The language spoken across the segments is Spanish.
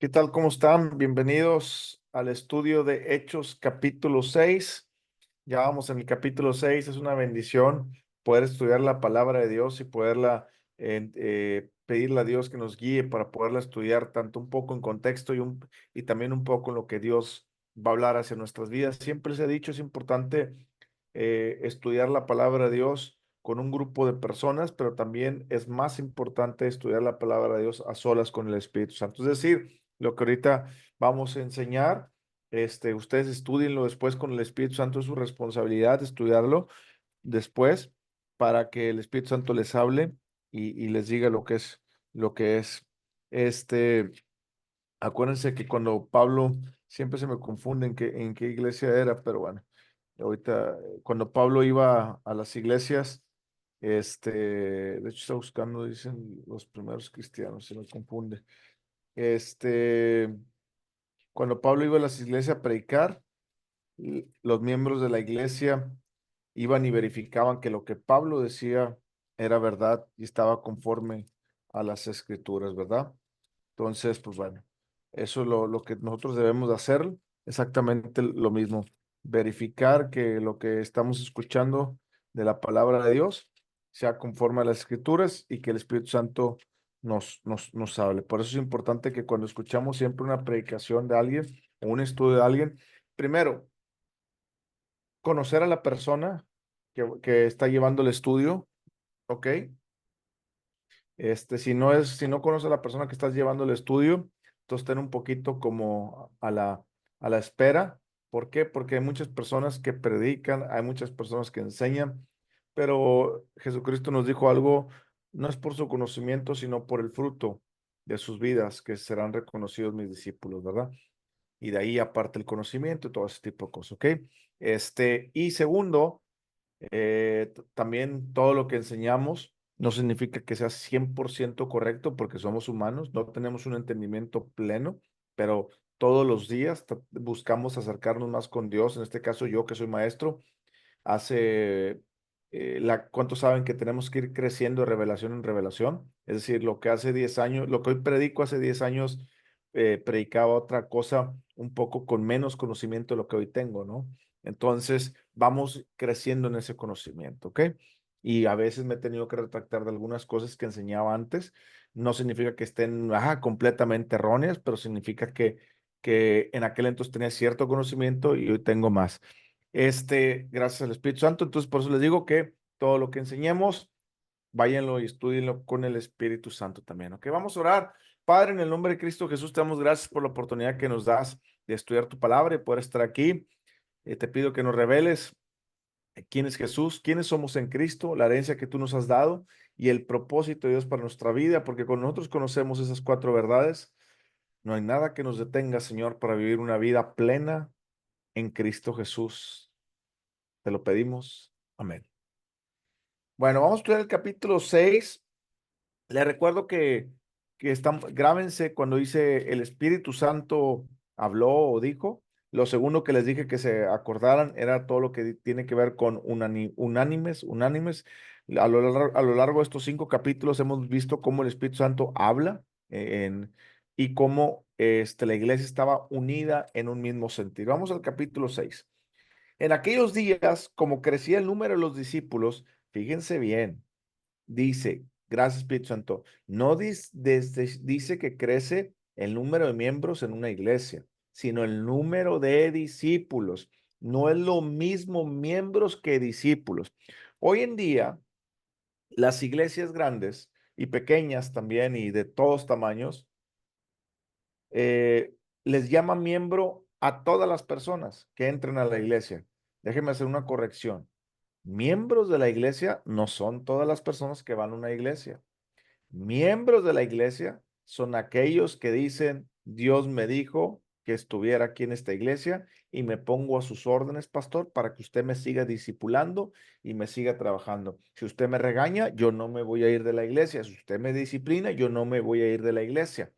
¿Qué tal? ¿Cómo están? Bienvenidos al estudio de Hechos capítulo 6. Ya vamos en el capítulo 6. Es una bendición poder estudiar la palabra de Dios y poderla pedirle a Dios que nos guíe para poderla estudiar tanto un poco en contexto y también un poco en lo que Dios va a hablar hacia nuestras vidas. Siempre les he dicho, es importante estudiar la palabra de Dios con un grupo de personas, pero también es más importante estudiar la palabra de Dios a solas con el Espíritu Santo. Es decir, lo que ahorita vamos a enseñar, ustedes estudienlo después con el Espíritu Santo, es su responsabilidad estudiarlo después para que el Espíritu Santo les hable y les diga lo que es. Este, Acuérdense que cuando Pablo, siempre se me confunde en qué iglesia era, pero bueno, ahorita, cuando Pablo iba a las iglesias, de hecho está buscando, dicen los primeros cristianos, se me confunde. Este, Cuando Pablo iba a las iglesias a predicar, los miembros de la iglesia iban y verificaban que lo que Pablo decía era verdad y estaba conforme a las escrituras, ¿verdad? Entonces, pues bueno, eso es lo que nosotros debemos de hacer, exactamente lo mismo, verificar que lo que estamos escuchando de la palabra de Dios sea conforme a las escrituras y que el Espíritu Santo nos hable. Por eso es importante que cuando escuchamos siempre una predicación de alguien o un estudio de alguien, primero, conocer a la persona que está llevando el estudio, ¿ok? Si no conoces a la persona que estás llevando el estudio, entonces ten un poquito como a la espera. ¿Por qué? Porque hay muchas personas que predican, hay muchas personas que enseñan, pero Jesucristo nos dijo algo, no es por su conocimiento, sino por el fruto de sus vidas que serán reconocidos mis discípulos, ¿verdad? Y de ahí aparte el conocimiento y todo ese tipo de cosas, ¿ok? Y segundo, también todo lo que enseñamos no significa que sea 100% correcto porque somos humanos, no tenemos un entendimiento pleno, pero todos los días buscamos acercarnos más con Dios. En este caso, yo que soy maestro, ¿cuántos saben que tenemos que ir creciendo de revelación en revelación? Es decir, lo que hace 10 años, lo que hoy predico hace 10 años, predicaba otra cosa un poco con menos conocimiento de lo que hoy tengo, ¿no? Entonces, vamos creciendo en ese conocimiento, ¿ok? Y a veces me he tenido que retractar de algunas cosas que enseñaba antes. No significa que estén completamente erróneas, pero significa que en aquel entonces tenía cierto conocimiento y hoy tengo más. Gracias al Espíritu Santo. Entonces, por eso les digo que todo lo que enseñemos, váyanlo y estudienlo con el Espíritu Santo también, ¿ok? Vamos a orar. Padre, en el nombre de Cristo Jesús, te damos gracias por la oportunidad que nos das de estudiar tu palabra y poder estar aquí. Te pido que nos reveles quién es Jesús, quiénes somos en Cristo, la herencia que tú nos has dado y el propósito de Dios para nuestra vida, porque cuando nosotros conocemos esas cuatro verdades, no hay nada que nos detenga, Señor, para vivir una vida plena en Cristo Jesús. Te lo pedimos. Amén. Bueno, vamos a estudiar el capítulo 6. Les recuerdo grábense cuando dice el Espíritu Santo habló o dijo. Lo segundo que les dije que se acordaran era todo lo que tiene que ver con unánimes. A lo largo de estos 5 capítulos hemos visto cómo el Espíritu Santo habla y cómo la iglesia estaba unida en un mismo sentido. Vamos al capítulo 6. En aquellos días, como crecía el número de los discípulos, fíjense bien, dice, gracias Espíritu Santo, no dice que crece el número de miembros en una iglesia, sino el número de discípulos. No es lo mismo miembros que discípulos. Hoy en día, las iglesias grandes y pequeñas también y de todos tamaños, les llama miembro a todas las personas que entren a la iglesia. Déjenme hacer una corrección. Miembros de la iglesia no son todas las personas que van a una iglesia. Miembros de la iglesia son aquellos que dicen, Dios me dijo que estuviera aquí en esta iglesia y me pongo a sus órdenes, pastor, para que usted me siga discipulando y me siga trabajando. Si usted me regaña, yo no me voy a ir de la iglesia. Si usted me disciplina, yo no me voy a ir de la iglesia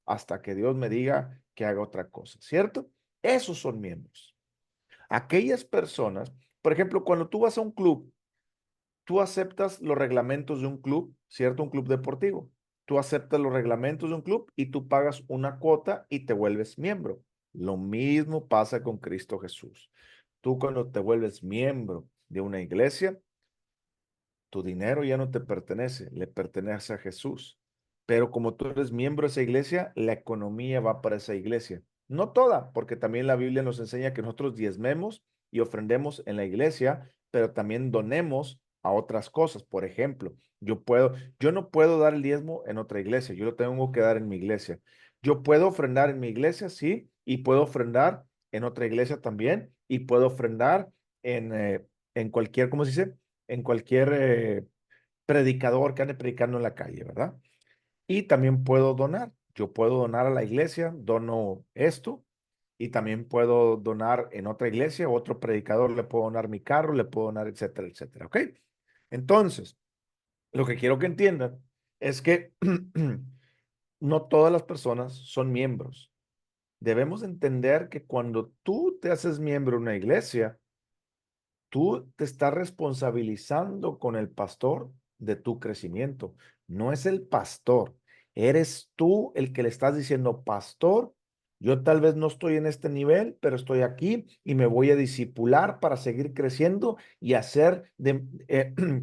hasta que Dios me diga que haga otra cosa, ¿cierto? Esos son miembros. Aquellas personas, por ejemplo, cuando tú vas a un club, tú aceptas los reglamentos de un club, ¿cierto? Un club deportivo. tú aceptas los reglamentos de un club y tú pagas una cuota y te vuelves miembro. Lo mismo pasa con Cristo Jesús. Tú cuando te vuelves miembro de una iglesia, tu dinero ya no te pertenece, le pertenece a Jesús. Pero como tú eres miembro de esa iglesia, la economía va para esa iglesia. No toda, porque también la Biblia nos enseña que nosotros diezmemos y ofrendemos en la iglesia, pero también donemos a otras cosas. Por ejemplo, yo no puedo dar el diezmo en otra iglesia, yo lo tengo que dar en mi iglesia. Yo puedo ofrendar en mi iglesia, sí, y puedo ofrendar en otra iglesia también, y puedo ofrendar en cualquier, ¿cómo se dice? En cualquier predicador que ande predicando en la calle, ¿verdad? Y también puedo donar. Yo puedo donar a la iglesia, dono esto, y también puedo donar en otra iglesia, otro predicador le puedo donar mi carro, le puedo donar, etcétera, etcétera, ¿ok? Entonces, lo que quiero que entiendan es que no todas las personas son miembros. Debemos entender que cuando tú te haces miembro de una iglesia, tú te estás responsabilizando con el pastor de tu crecimiento. No es el pastor, eres tú el que le estás diciendo, pastor, yo tal vez no estoy en este nivel, pero estoy aquí y me voy a discipular para seguir creciendo y hacer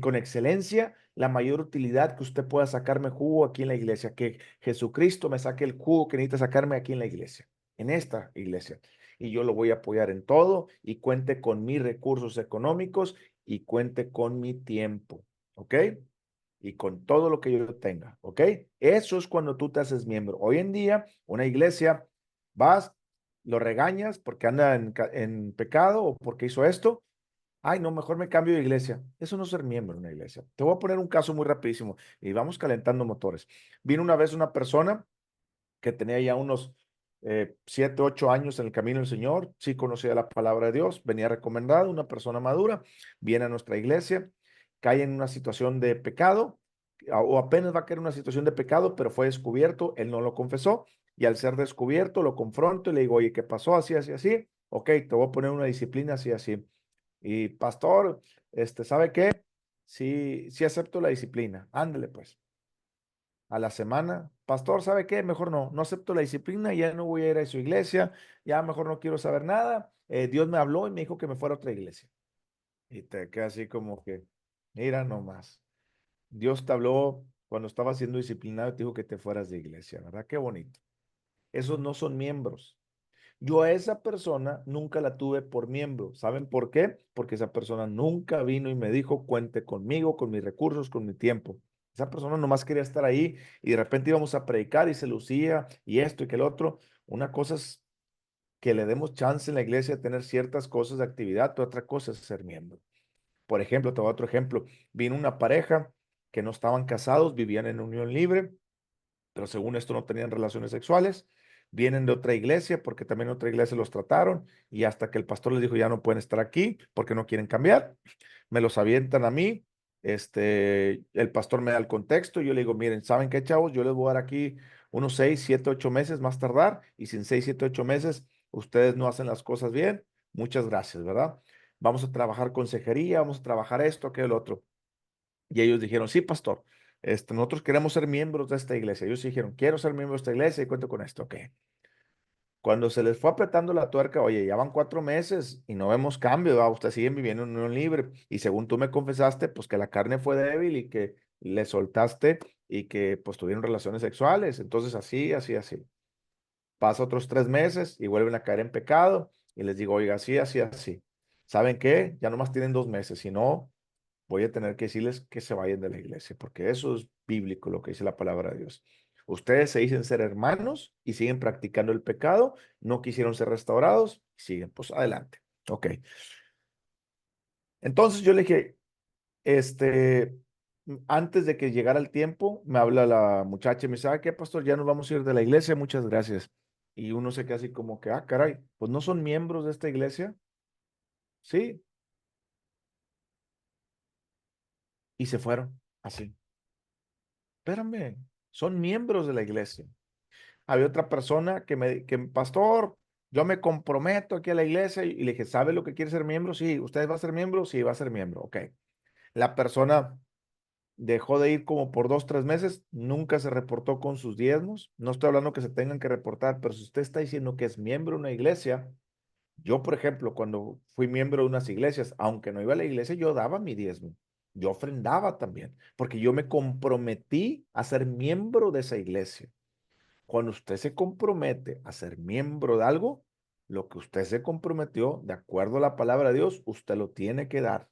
con excelencia la mayor utilidad que usted pueda sacarme jugo aquí en la iglesia, que Jesucristo me saque el jugo que necesita sacarme aquí en la iglesia, en esta iglesia, y yo lo voy a apoyar en todo y cuente con mis recursos económicos y cuente con mi tiempo, ¿ok? Y con todo lo que yo tenga, ¿ok? Eso es cuando tú te haces miembro. Hoy en día, una iglesia, vas, lo regañas porque anda en pecado o porque hizo esto. Ay, no, mejor me cambio de iglesia. Eso no es ser miembro de una iglesia. Te voy a poner un caso muy rapidísimo y vamos calentando motores. Vino una vez una persona que tenía ya unos 7, 8 años en el camino del Señor, sí conocía la palabra de Dios, venía recomendado, una persona madura, viene a nuestra iglesia, cae en una situación de pecado, o apenas va a caer en una situación de pecado, pero fue descubierto, él no lo confesó, y al ser descubierto lo confronto y le digo, oye, ¿qué pasó? Así, así, así, ok, te voy a poner una disciplina así, así. Y pastor, ¿sabe qué? Sí, sí acepto la disciplina, ándale pues a la semana. Pastor, ¿sabe qué? Mejor no acepto la disciplina, ya no voy a ir a su iglesia, ya mejor no quiero saber nada. Dios me habló y me dijo que me fuera a otra iglesia. Y te queda así como que, mira nomás, Dios te habló cuando estaba siendo disciplinado y te dijo que te fueras de iglesia, ¿verdad? Qué bonito. Esos no son miembros. Yo a esa persona nunca la tuve por miembro. ¿Saben por qué? Porque esa persona nunca vino y me dijo, cuente conmigo, con mis recursos, con mi tiempo. Esa persona nomás quería estar ahí y de repente íbamos a predicar y se lucía y esto y que el otro. Una cosa es que le demos chance en la iglesia de tener ciertas cosas de actividad, pero otra cosa es ser miembro. Por ejemplo, te voy a otro ejemplo. Vino una pareja que no estaban casados, vivían en unión libre, pero según esto no tenían relaciones sexuales. Vienen de otra iglesia porque también en otra iglesia los trataron y hasta que el pastor les dijo ya no pueden estar aquí porque no quieren cambiar, me los avientan a mí. El pastor me da el contexto y yo le digo, miren, ¿saben qué, chavos? Yo les voy a dar aquí unos 6, 7, 8 meses más tardar y si en 6, 7, 8 meses ustedes no hacen las cosas bien, muchas gracias, ¿verdad? Vamos a trabajar consejería, vamos a trabajar esto, aquello, otro. Y ellos dijeron, sí, pastor, nosotros queremos ser miembros de esta iglesia. Ellos dijeron, quiero ser miembro de esta iglesia y cuento con esto. Ok. Cuando se les fue apretando la tuerca, oye, ya van 4 meses y no vemos cambio, ¿va? Ustedes siguen viviendo en unión libre. Y según tú me confesaste, pues que la carne fue débil y que le soltaste y que pues tuvieron relaciones sexuales. Entonces así, así, así. Pasa otros 3 meses y vuelven a caer en pecado y les digo, oiga, así, así, así. ¿Saben qué? Ya nomás tienen 2 meses, si no, voy a tener que decirles que se vayan de la iglesia, porque eso es bíblico lo que dice la palabra de Dios. Ustedes se dicen ser hermanos y siguen practicando el pecado, no quisieron ser restaurados, siguen, pues adelante. Ok. Entonces yo le dije, antes de que llegara el tiempo, me habla la muchacha y me dice, ¿sabe qué, pastor? Ya nos vamos a ir de la iglesia, muchas gracias. Y uno se queda así como que, ah, caray, pues no son miembros de esta iglesia, sí, y se fueron, así. Espérame, son miembros de la iglesia. Había otra persona pastor, yo me comprometo aquí a la iglesia y le dije, ¿sabe lo que quiere ser miembro? Sí, ¿usted va a ser miembro? Sí, va a ser miembro. Ok. La persona dejó de ir como por 2, 3 meses, nunca se reportó con sus diezmos. No estoy hablando que se tengan que reportar, pero si usted está diciendo que es miembro de una iglesia, yo, por ejemplo, cuando fui miembro de unas iglesias, aunque no iba a la iglesia, yo daba mi diezmo. Yo ofrendaba también, porque yo me comprometí a ser miembro de esa iglesia. Cuando usted se compromete a ser miembro de algo, lo que usted se comprometió, de acuerdo a la palabra de Dios, usted lo tiene que dar.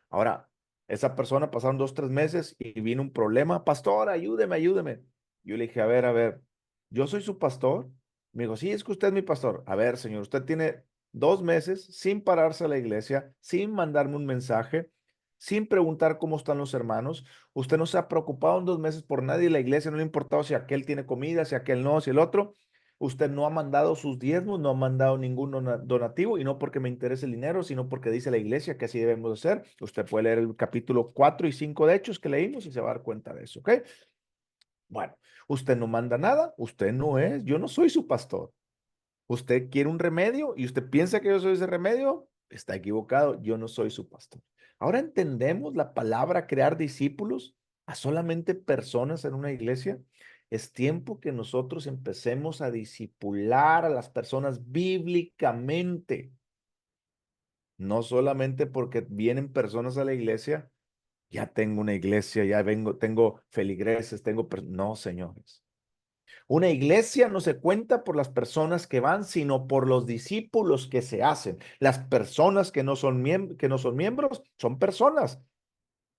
Ahora, esa persona pasaron 2, 3 meses y vino un problema. Pastor, ayúdeme, ayúdeme. Yo le dije, a ver, yo soy su pastor. Me dijo, sí, es que usted es mi pastor. A ver, señor, usted tiene 2 meses sin pararse a la iglesia, sin mandarme un mensaje, sin preguntar cómo están los hermanos. Usted no se ha preocupado en 2 meses por nadie. La iglesia no le ha importado si aquel tiene comida, si aquel no, si el otro. Usted no ha mandado sus diezmos, no ha mandado ningún donativo, y no porque me interese el dinero, sino porque dice la iglesia que así debemos de ser. Usted puede leer el capítulo 4 y 5 de Hechos que leímos y se va a dar cuenta de eso, ¿ok? Bueno, usted no manda nada, usted no es, yo no soy su pastor. Usted quiere un remedio y usted piensa que yo soy ese remedio, está equivocado, yo no soy su pastor. Ahora entendemos la palabra crear discípulos a solamente personas en una iglesia. Es tiempo que nosotros empecemos a discipular a las personas bíblicamente, no solamente porque vienen personas a la iglesia, ya tengo una iglesia, ya vengo, tengo feligreses, no, señores. Una iglesia no se cuenta por las personas que van, sino por los discípulos que se hacen. Las personas que no son miembros son personas.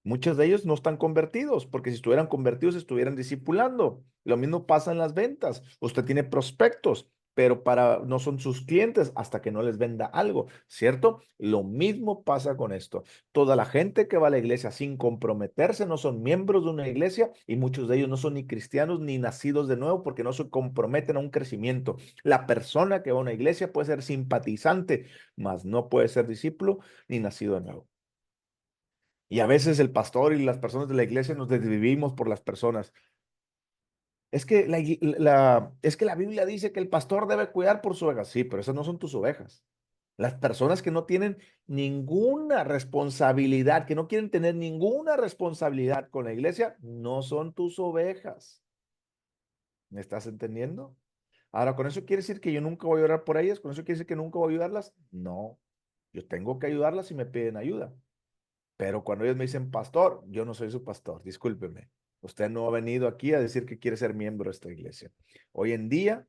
Muchos de ellos no están convertidos, porque si estuvieran convertidos estuvieran discipulando. Lo mismo pasa en las ventas. Usted tiene prospectos, pero no son sus clientes hasta que no les venda algo, ¿cierto? Lo mismo pasa con esto. Toda la gente que va a la iglesia sin comprometerse no son miembros de una iglesia, y muchos de ellos no son ni cristianos ni nacidos de nuevo porque no se comprometen a un crecimiento. La persona que va a una iglesia puede ser simpatizante, mas no puede ser discípulo ni nacido de nuevo. Y a veces el pastor y las personas de la iglesia nos desvivimos por las personas. Es que la Biblia dice que el pastor debe cuidar por sus ovejas. Sí, pero esas no son tus ovejas. Las personas que no tienen ninguna responsabilidad, que no quieren tener ninguna responsabilidad con la iglesia, no son tus ovejas. ¿Me estás entendiendo? Ahora, ¿con eso quiere decir que yo nunca voy a orar por ellas? ¿Con eso quiere decir que nunca voy a ayudarlas? No, yo tengo que ayudarlas si me piden ayuda. Pero cuando ellos me dicen pastor, yo no soy su pastor, discúlpeme. Usted no ha venido aquí a decir que quiere ser miembro de esta iglesia. Hoy en día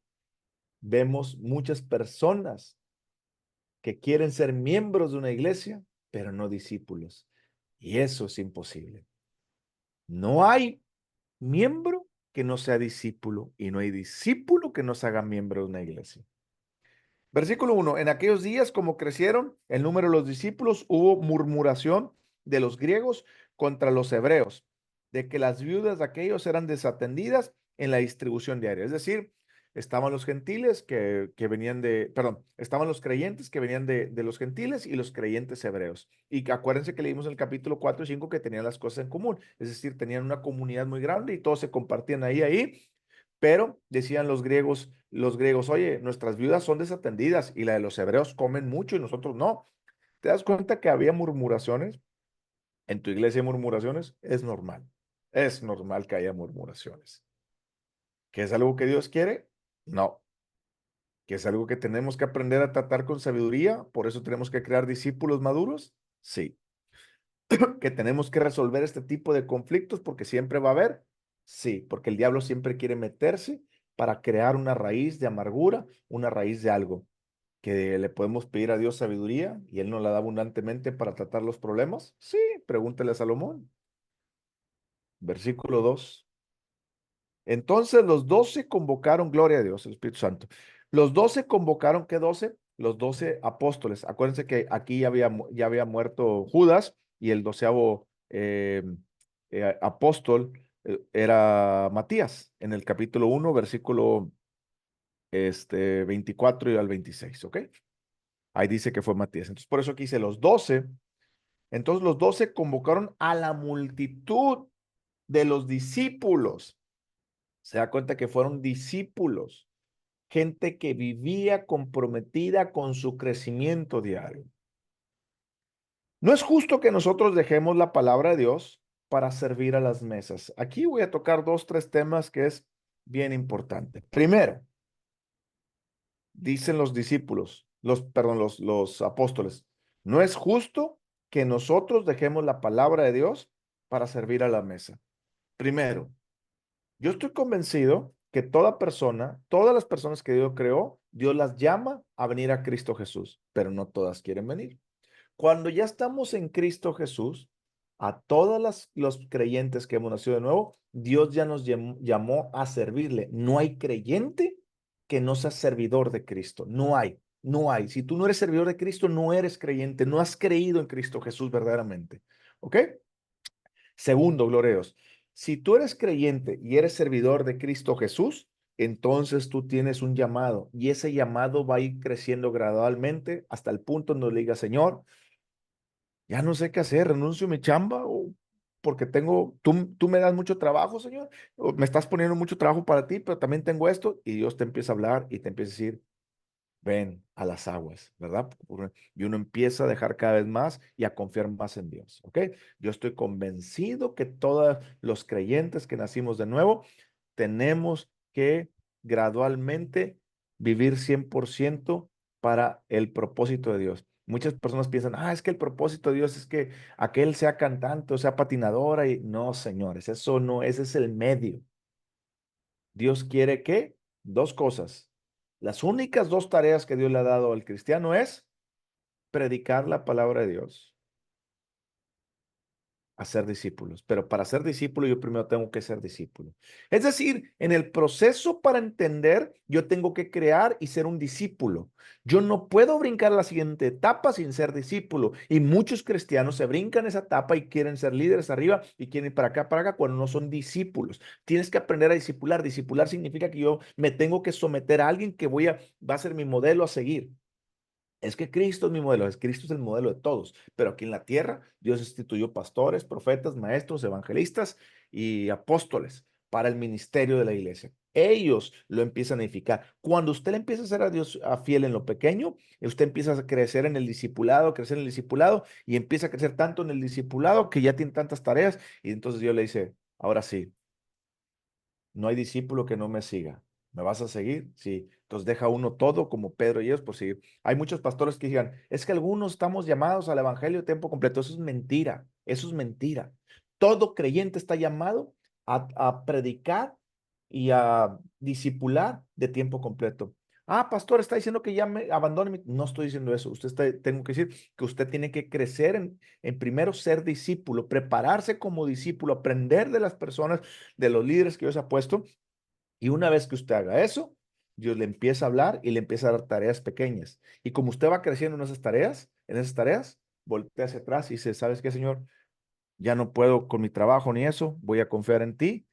vemos muchas personas que quieren ser miembros de una iglesia, pero no discípulos. Y eso es imposible. No hay miembro que no sea discípulo y no hay discípulo que no se haga miembro de una iglesia. Versículo 1. En aquellos días, como crecieron el número de los discípulos, hubo murmuración de los griegos contra los hebreos, de que las viudas de aquellos eran desatendidas en la distribución diaria. Es decir, estaban los gentiles que venían estaban los creyentes que venían de los gentiles y los creyentes hebreos. Y acuérdense que leímos en el capítulo 4 y 5 que tenían las cosas en común. Es decir, tenían una comunidad muy grande y todos se compartían ahí. Pero decían los griegos, oye, nuestras viudas son desatendidas y la de los hebreos comen mucho y nosotros no. ¿Te das cuenta que había murmuraciones? ¿En tu iglesia hay murmuraciones? Es normal. Es normal que haya murmuraciones. ¿Que es algo que Dios quiere? No. ¿Que es algo que tenemos que aprender a tratar con sabiduría? ¿Por eso tenemos que crear discípulos maduros? Sí. ¿Que tenemos que resolver este tipo de conflictos porque siempre va a haber? Sí, porque el diablo siempre quiere meterse para crear una raíz de amargura, una raíz de algo, que le podemos pedir a Dios sabiduría y Él nos la da abundantemente para tratar los problemas. Sí, pregúntale a Salomón. Versículo 2. Entonces los 12 convocaron, gloria a Dios, el Espíritu Santo. Los 12 convocaron, ¿qué 12? Los 12 apóstoles. Acuérdense que aquí ya había muerto Judas y el 12º apóstol era Matías, en el capítulo 1, versículo 24 y al 26, ¿ok? Ahí dice que fue Matías. Entonces, por eso aquí dice los 12. Entonces los 12 convocaron a la multitud de los discípulos. Se da cuenta que fueron discípulos, gente que vivía comprometida con su crecimiento diario. No es justo que nosotros dejemos la palabra de Dios para servir a las mesas. Aquí voy a tocar dos, tres temas que es bien importante. Primero, dicen los discípulos, los apóstoles, no es justo que nosotros dejemos la palabra de Dios para servir a la mesa. Primero, yo estoy convencido que toda persona, todas las personas que Dios creó, Dios las llama a venir a Cristo Jesús, pero no todas quieren venir. Cuando ya estamos en Cristo Jesús, a todas los creyentes que hemos nacido de nuevo, Dios ya nos llamó a servirle. No hay creyente que no sea servidor de Cristo. No hay, no hay. Si tú no eres servidor de Cristo, no eres creyente, no has creído en Cristo Jesús verdaderamente. ¿Ok? Segundo, gloriosos, si tú eres creyente y eres servidor de Cristo Jesús, entonces tú tienes un llamado y ese llamado va a ir creciendo gradualmente hasta el punto donde le diga, Señor, ya no sé qué hacer, renuncio a mi chamba o porque tú me das mucho trabajo, Señor, o me estás poniendo mucho trabajo para ti, pero también tengo esto y Dios te empieza a hablar y te empieza a decir, ven a las aguas, ¿verdad? Y uno empieza a dejar cada vez más y a confiar más en Dios, ¿ok? Yo estoy convencido que todos los creyentes que nacimos de nuevo tenemos que gradualmente vivir 100% para el propósito de Dios. Muchas personas piensan, es que el propósito de Dios es que aquel sea cantante o sea patinadora y no, señores, eso no, ese es el medio. Dios quiere que dos cosas. Las únicas dos tareas que Dios le ha dado al cristiano es predicar la palabra de Dios, a ser discípulos. Pero para ser discípulo, yo primero tengo que ser discípulo. Es decir, en el proceso para entender, yo tengo que crear y ser un discípulo. Yo no puedo brincar a la siguiente etapa sin ser discípulo. Y muchos cristianos se brincan esa etapa y quieren ser líderes arriba y quieren ir para acá, cuando no son discípulos. Tienes que aprender a discipular. Discipular significa que yo me tengo que someter a alguien que va a ser mi modelo a seguir. Es que Cristo es mi modelo, Cristo es el modelo de todos, pero aquí en la tierra Dios instituyó pastores, profetas, maestros, evangelistas y apóstoles para el ministerio de la iglesia. Ellos lo empiezan a edificar. Cuando usted le empieza a ser a Dios fiel en lo pequeño, usted empieza a crecer en el discipulado, crecer en el discipulado y empieza a crecer tanto en el discipulado que ya tiene tantas tareas y entonces Dios le dice, ahora sí, no hay discípulo que no me siga. ¿Me vas a seguir? Sí. Entonces deja uno todo como Pedro y ellos por seguir. Hay muchos pastores que digan, es que algunos estamos llamados al evangelio de tiempo completo. Eso es mentira. Eso es mentira. Todo creyente está llamado a predicar y a discipular de tiempo completo. Pastor, está diciendo que ya me abandone. No estoy diciendo eso. Tengo que decir que usted tiene que crecer en primero ser discípulo, prepararse como discípulo, aprender de las personas, de los líderes que Dios ha puesto. Y una vez que usted haga eso, Dios le empieza a hablar y le empieza a dar tareas pequeñas. Y como usted va creciendo en esas tareas, voltea hacia atrás y dice, ¿sabes qué, Señor? Ya no puedo con mi trabajo ni eso, voy a confiar en ti.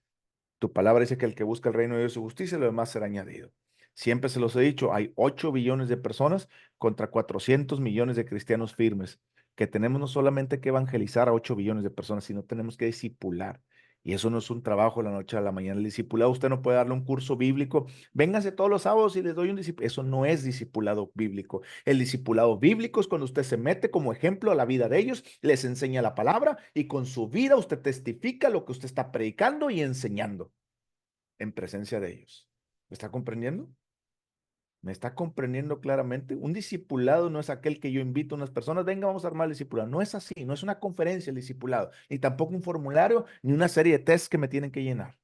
Tu palabra dice que el que busca el reino de Dios y su justicia, lo demás será añadido. Siempre se los he dicho, hay 8 billones de personas contra 400 millones de cristianos firmes, que tenemos no solamente que evangelizar a 8 billones de personas, sino tenemos que discipular. Y eso no es un trabajo de la noche a la mañana. El discipulado, usted no puede darle un curso bíblico. Véngase todos los sábados y les doy un discipulado. Eso no es discipulado bíblico. El discipulado bíblico es cuando usted se mete como ejemplo a la vida de ellos, les enseña la palabra y con su vida usted testifica lo que usted está predicando y enseñando en presencia de ellos. ¿Me está comprendiendo? ¿Me está comprendiendo claramente? Un discipulado no es aquel que yo invito a unas personas, venga, vamos a armar el discipulado. No es así, no es una conferencia el discipulado, ni tampoco un formulario, ni una serie de tests que me tienen que llenar.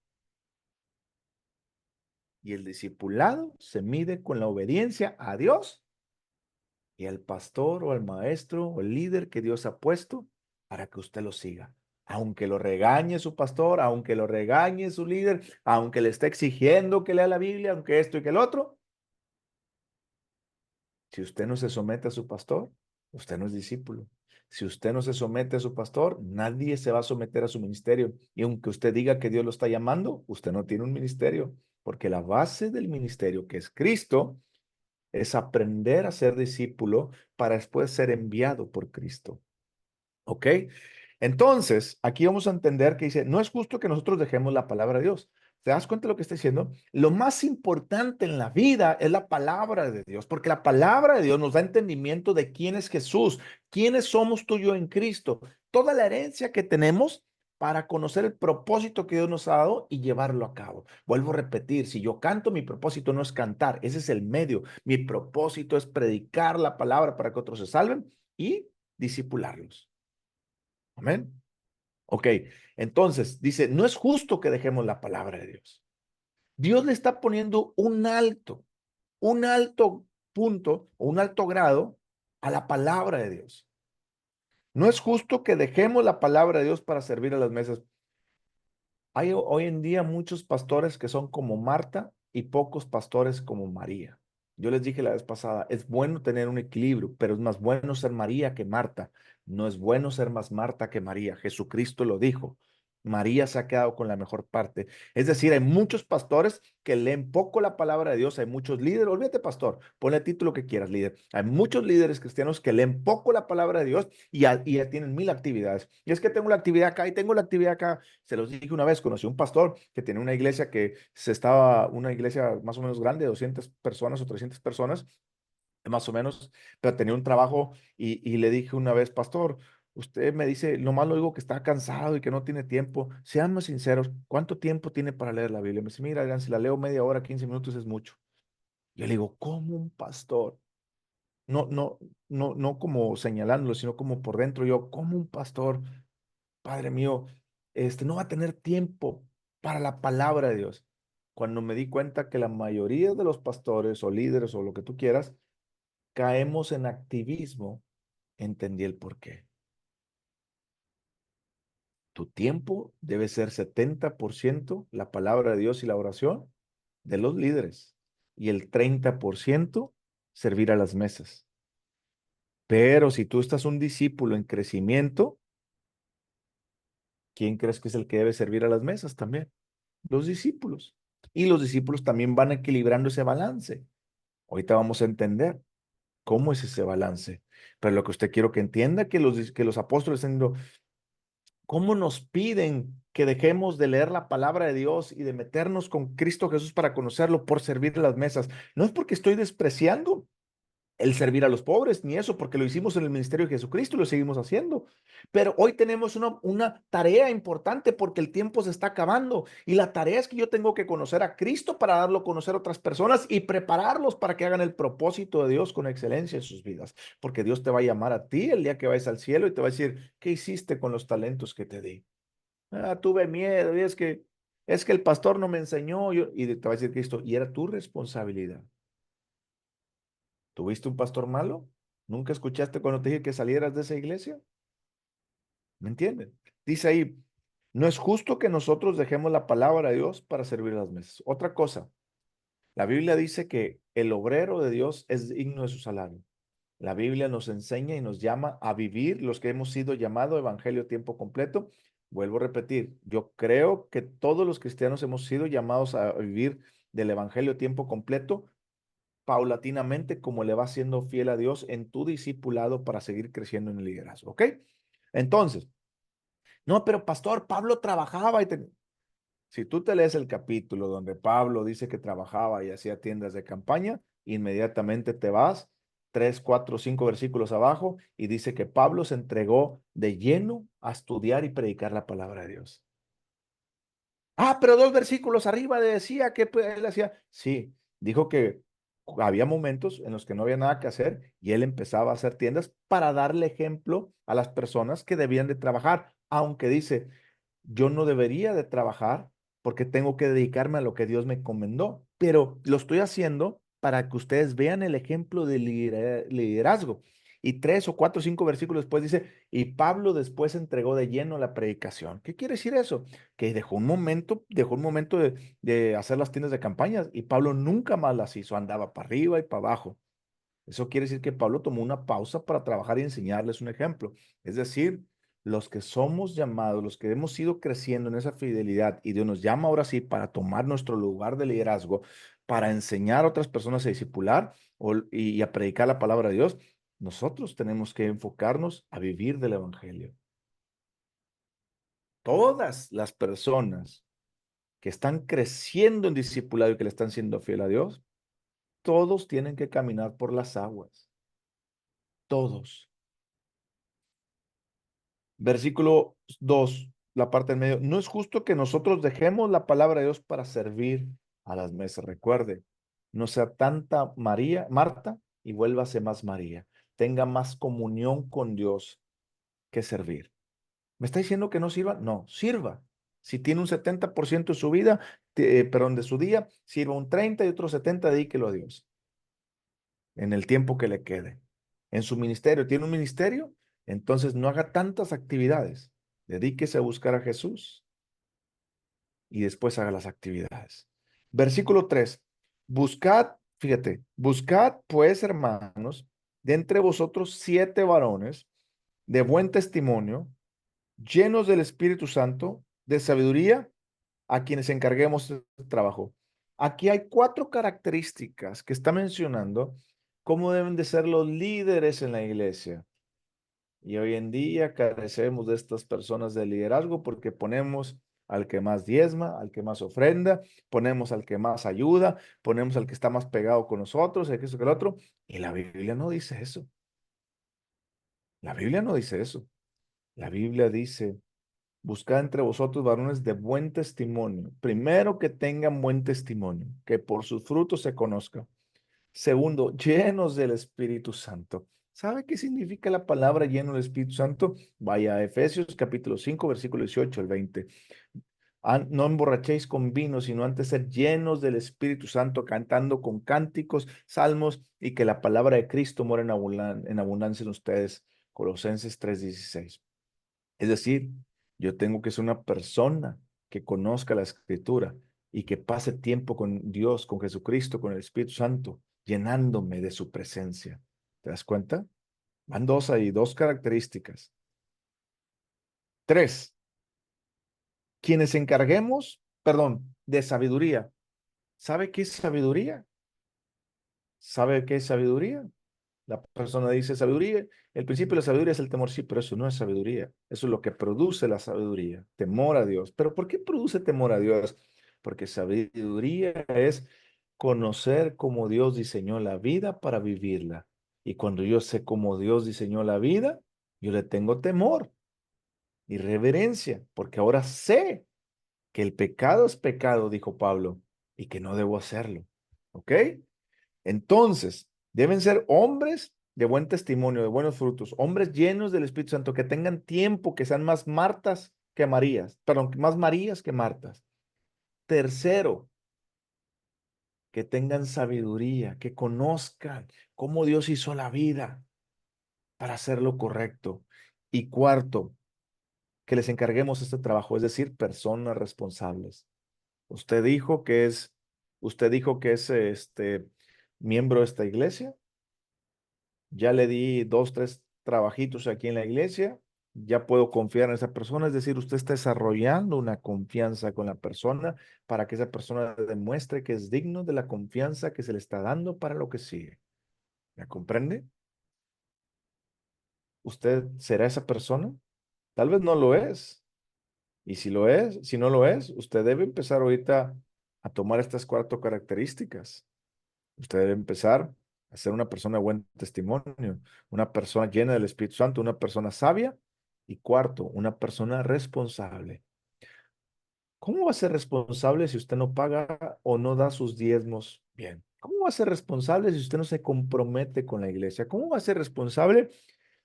Y el discipulado se mide con la obediencia a Dios y al pastor o al maestro o el líder que Dios ha puesto para que usted lo siga. Aunque lo regañe su pastor, aunque lo regañe su líder, aunque le esté exigiendo que lea la Biblia, aunque esto y que el otro, si usted no se somete a su pastor, usted no es discípulo. Si usted no se somete a su pastor, nadie se va a someter a su ministerio. Y aunque usted diga que Dios lo está llamando, usted no tiene un ministerio, porque la base del ministerio, que es Cristo, es aprender a ser discípulo para después ser enviado por Cristo. ¿Ok? Entonces, aquí vamos a entender que dice, no es justo que nosotros dejemos la palabra de Dios. ¿Te das cuenta de lo que está diciendo? Lo más importante en la vida es la palabra de Dios, porque la palabra de Dios nos da entendimiento de quién es Jesús, quiénes somos tú y yo en Cristo. Toda la herencia que tenemos para conocer el propósito que Dios nos ha dado y llevarlo a cabo. Vuelvo a repetir, si yo canto, mi propósito no es cantar, ese es el medio. Mi propósito es predicar la palabra para que otros se salven y discipularlos. Amén. Ok, entonces dice, no es justo que dejemos la palabra de Dios. Dios le está poniendo un alto punto o un alto grado a la palabra de Dios. No es justo que dejemos la palabra de Dios para servir a las mesas. Hay hoy en día muchos pastores que son como Marta y pocos pastores como María. Yo les dije la vez pasada, es bueno tener un equilibrio, pero es más bueno ser María que Marta. No es bueno ser más Marta que María. Jesucristo lo dijo. María se ha quedado con la mejor parte. Es decir, hay muchos pastores que leen poco la palabra de Dios. Hay muchos líderes, olvídate pastor, ponle el título que quieras, líder. Hay muchos líderes cristianos que leen poco la palabra de Dios y ya tienen mil actividades. Y es que tengo la actividad acá y tengo la actividad acá. Se los dije una vez, conocí a un pastor que tenía una iglesia una iglesia más o menos grande, 200 personas o 300 personas, más o menos, pero tenía un trabajo y le dije una vez, pastor, usted me dice, nomás lo digo que está cansado y que no tiene tiempo. Seamos sinceros, ¿cuánto tiempo tiene para leer la Biblia? Me dice, mira, Adrián, si la leo media hora, 15 minutos es mucho. Yo le digo, ¿cómo un pastor? No, no, no como señalándolo, sino como por dentro. Yo, ¿cómo un pastor? Padre mío, no va a tener tiempo para la palabra de Dios. Cuando me di cuenta que la mayoría de los pastores o líderes o lo que tú quieras, caemos en activismo, entendí el porqué. Tu tiempo debe ser 70% la palabra de Dios y la oración de los líderes y el 30% servir a las mesas. Pero si tú estás un discípulo en crecimiento, ¿quién crees que es el que debe servir a las mesas también? Los discípulos. Y los discípulos también van equilibrando ese balance. Ahorita vamos a entender cómo es ese balance. Pero lo que usted quiero que entienda que los apóstoles están diciendo, ¿cómo nos piden que dejemos de leer la palabra de Dios y de meternos con Cristo Jesús para conocerlo por servir a las mesas? No es porque estoy despreciando el servir a los pobres, ni eso, porque lo hicimos en el ministerio de Jesucristo y lo seguimos haciendo. Pero hoy tenemos una tarea importante porque el tiempo se está acabando y la tarea es que yo tengo que conocer a Cristo para darlo a conocer a otras personas y prepararlos para que hagan el propósito de Dios con excelencia en sus vidas. Porque Dios te va a llamar a ti el día que vayas al cielo y te va a decir, ¿qué hiciste con los talentos que te di? Ah, tuve miedo y es que el pastor no me enseñó y te va a decir Cristo, y era tu responsabilidad. ¿Tuviste un pastor malo? ¿Nunca escuchaste cuando te dije que salieras de esa iglesia? ¿Me entienden? Dice ahí, no es justo que nosotros dejemos la palabra de Dios para servir a las mesas. Otra cosa, la Biblia dice que el obrero de Dios es digno de su salario. La Biblia nos enseña y nos llama a vivir los que hemos sido llamados evangelio a tiempo completo. Vuelvo a repetir, yo creo que todos los cristianos hemos sido llamados a vivir del evangelio a tiempo completo paulatinamente como le vas siendo fiel a Dios en tu discipulado para seguir creciendo en el liderazgo, ¿ok? Entonces, no, pero pastor, Pablo trabajaba si tú te lees el capítulo donde Pablo dice que trabajaba y hacía tiendas de campaña, inmediatamente te vas 3, 4, 5 versículos abajo y dice que Pablo se entregó de lleno a estudiar y predicar la palabra de Dios. Ah, pero 2 versículos arriba decía que pues, él hacía. Sí, dijo que había momentos en los que no había nada que hacer y él empezaba a hacer tiendas para darle ejemplo a las personas que debían de trabajar, aunque dice, yo no debería de trabajar porque tengo que dedicarme a lo que Dios me encomendó, pero lo estoy haciendo para que ustedes vean el ejemplo de liderazgo. Y 3 o 4 o 5 versículos después dice, y Pablo después entregó de lleno la predicación. ¿Qué quiere decir eso? Que dejó un momento de hacer las tiendas de campañas y Pablo nunca más las hizo, andaba para arriba y para abajo. Eso quiere decir que Pablo tomó una pausa para trabajar y enseñarles un ejemplo. Es decir, los que somos llamados, los que hemos ido creciendo en esa fidelidad y Dios nos llama ahora sí para tomar nuestro lugar de liderazgo, para enseñar a otras personas a discipular y a predicar la palabra de Dios, nosotros tenemos que enfocarnos a vivir del evangelio. Todas las personas que están creciendo en discipulado y que le están siendo fiel a Dios, todos tienen que caminar por las aguas. Todos. Versículo 2. la parte del medio, no es justo que nosotros dejemos la palabra de Dios para servir a las mesas. Recuerde, no sea tanta María, Marta, y vuélvase más María. Tenga más comunión con Dios que servir. ¿Me está diciendo que no sirva? No, sirva. Si tiene un 70% de su vida, perdón, de su día, sirva un 30 y otro 70, dedíquelo a Dios en el tiempo que le quede. En su ministerio, ¿tiene un ministerio? Entonces no haga tantas actividades. Dedíquese a buscar a Jesús y después haga las actividades. Versículo 3. Buscad, fíjate, buscad pues, hermanos, de entre vosotros 7 varones de buen testimonio, llenos del Espíritu Santo, de sabiduría, a quienes encarguemos el trabajo. Aquí hay 4 características que está mencionando cómo deben de ser los líderes en la iglesia. Y hoy en día carecemos de estas personas de liderazgo porque ponemos al que más diezma, al que más ofrenda, ponemos al que más ayuda, ponemos al que está más pegado con nosotros, el que eso que el otro. Y la Biblia no dice eso. La Biblia no dice eso. La Biblia dice, buscad entre vosotros varones de buen testimonio. Primero, que tengan buen testimonio, que por sus frutos se conozcan. Segundo, llenos del Espíritu Santo. ¿Sabe qué significa la palabra lleno del Espíritu Santo? Vaya a Efesios capítulo 5, versículo 18 al 20. No emborrachéis con vino, sino antes ser llenos del Espíritu Santo, cantando con cánticos, salmos, y que la palabra de Cristo mora en abundancia en ustedes. Colosenses 3:16. Es decir, yo tengo que ser una persona que conozca la Escritura y que pase tiempo con Dios, con Jesucristo, con el Espíritu Santo, llenándome de su presencia. ¿Te das cuenta? Van dos ahí, dos características. Tres, quienes encarguemos, perdón, de sabiduría. ¿Sabe qué es sabiduría? ¿Sabe qué es sabiduría? La persona dice sabiduría. El principio de la sabiduría es el temor, sí, pero eso no es sabiduría. Eso es lo que produce la sabiduría, temor a Dios. ¿Pero por qué produce temor a Dios? Porque sabiduría es conocer cómo Dios diseñó la vida para vivirla. Y cuando yo sé cómo Dios diseñó la vida, yo le tengo temor y reverencia, porque ahora sé que el pecado es pecado, dijo Pablo, y que no debo hacerlo. ¿Ok? Entonces, deben ser hombres de buen testimonio, de buenos frutos, hombres llenos del Espíritu Santo, que tengan tiempo, que sean más Martas que Marías, perdón, más Marías que Martas. Tercero, que tengan sabiduría, que conozcan cómo Dios hizo la vida para hacer lo correcto. Y cuarto, que les encarguemos este trabajo, es decir, personas responsables. Usted dijo que es, usted dijo que es miembro de esta iglesia. Ya le di 2, 3 trabajitos aquí en la iglesia, ya puedo confiar en esa persona, es decir, usted está desarrollando una confianza con la persona para que esa persona demuestre que es digno de la confianza que se le está dando para lo que sigue. ¿Me comprende? ¿Usted será esa persona? Tal vez no lo es. Y si lo es, si no lo es, usted debe empezar ahorita a tomar estas 4 características. Usted debe empezar a ser una persona de buen testimonio, una persona llena del Espíritu Santo, una persona sabia y cuarto, una persona responsable. ¿Cómo va a ser responsable si usted no paga o no da sus diezmos bien? ¿Cómo va a ser responsable si usted no se compromete con la iglesia? ¿Cómo va a ser responsable